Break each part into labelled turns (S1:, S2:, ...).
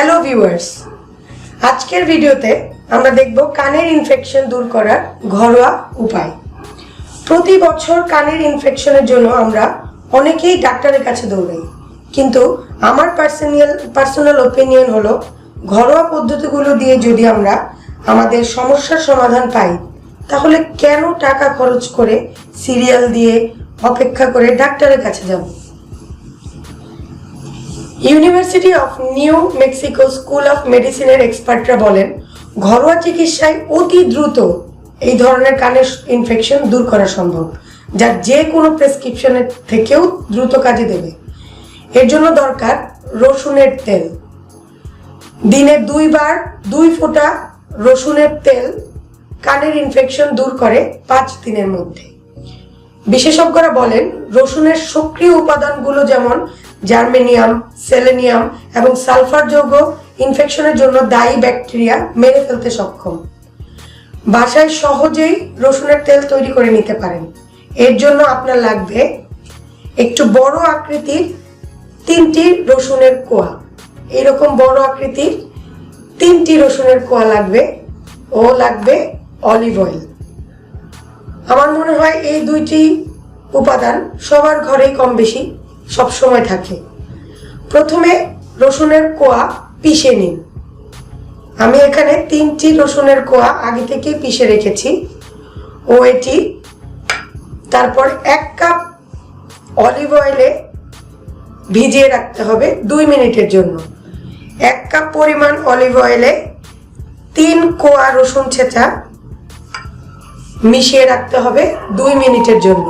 S1: Hello viewers, আজকের ভিডিওতে আমরা দেখব কানের ইনফেকশন দূর করার ঘরোয়া উপায়। প্রতি বছর কানের ইনফেকশনের জন্য আমরা অনেকেই ডাক্তারের কাছে দৌড়াই, কিন্তু আমার পার্সোনাল ওপিনিয়ন হলো ঘরোয়া পদ্ধতিগুলো দিয়ে যদি আমরা আমাদের সমস্যার সমাধান পাই, তাহলে কেন টাকা খরচ করে সিরিয়াল দিয়ে অপেক্ষা করে ডাক্তারের কাছে যাব। University of new Mexico school of মেডিসিনের এক্সপার্টরা বলেন, ঘরোয়া চিকিৎসায় অতি দ্রুত এই ধরনের কানের ইনফেকশন দূর করা সম্ভব, যা যে কোনো প্রেসক্রিপশনের থেকেও দ্রুত কাজে দেবে। এর জন্য দরকার রসুনের তেল। দিনে 2 বার 2 ফোঁটা রসুনের তেল কানের ইনফেকশন দূর করে 5 দিনের মধ্যে। বিশেষজ্ঞরা বলেন, রসুনের সক্রিয় উপাদানগুলো যেমন জার্মেনিয়াম, সেলেনিয়াম এবং সালফার যৌগ ইনফেকশনের জন্য দায়ী ব্যাকটেরিয়া মেরে ফেলতে সক্ষম। বাসায় সহজেই রসুনের তেল তৈরি করে নিতে পারেন। এর জন্য আপনার লাগবে একটু বড় আকৃতির 3টি রসুনের কোয়া। এরকম বড় আকৃতির 3টি রসুনের কোয়া লাগবে ও লাগবে অলিভ অয়েল। আমার মনে হয় এই 2টি উপাদান সবার ঘরেই কম বেশি সবসময় থাকে। প্রথমে রসুনের কোয়া পিষে নিন। আমি এখানে 3টি রসুনের কোয়া আগে থেকেই পিষে রেখেছি ও এটি তারপর 1 কাপ অলিভ অয়েলে ভিজিয়ে রাখতে হবে 2 মিনিটের জন্য। 1 কাপ পরিমাণ অলিভ অয়েলে 3 কোয়া রসুন ছেঁচা মিশিয়ে রাখতে হবে 2 মিনিটের জন্য।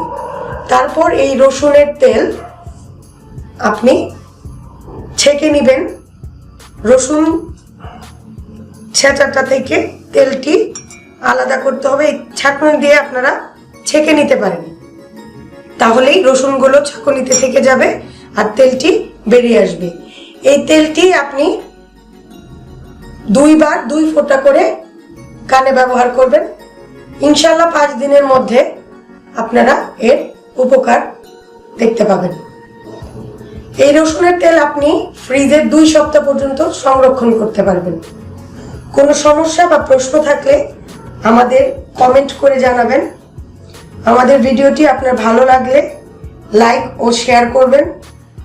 S1: তারপর এই রসুনের তেল আপনি ছেঁকে নেবেন। রসুন ছেঁচাটা থেকে তেলটি আলাদা করতে হবে। এই ছাঁকনি দিয়ে আপনারা ছেঁকে নিতে পারেন, তাহলেই রসুনগুলো ছাঁকনিতে থেকে যাবে আর তেলটি বেরিয়ে আসবে। এই তেলটি আপনি 2 বার 2 ফোঁটা করে কানে ব্যবহার করবেন। ইনশাল্লাহ 5 দিনের মধ্যে আপনারা এর উপকার দেখতে পাবেন। এই রসুনের তেল আপনি ফ্রিজে 2 সপ্তাহ পর্যন্ত সংরক্ষণ করতে পারবেন। কোনো সমস্যা বা প্রশ্ন থাকলে আমাদের কমেন্ট করে জানাবেন। আমাদের ভিডিওটি আপনার ভালো লাগলে লাইক ও শেয়ার করবেন,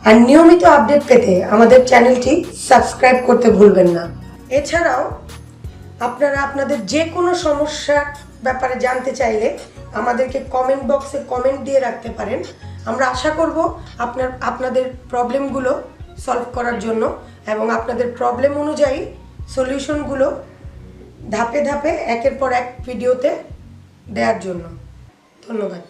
S1: আর নিয়মিত আপডেট পেতে আমাদের চ্যানেলটি সাবস্ক্রাইব করতে ভুলবেন না। এছাড়াও আপনারা আপনাদের যে কোনো সমস্যার ব্যাপারে জানতে চাইলে আমাদেরকে কমেন্ট বক্সে কমেন্ট দিয়ে রাখতে পারেন। আমরা আশা করব আপনাদের প্রবলেমগুলো সলভ করার জন্য এবং আপনাদের প্রবলেম অনুযায়ী সলিউশনগুলো ধাপে ধাপে একের পর এক ভিডিওতে দেওয়ার জন্য। ধন্যবাদ।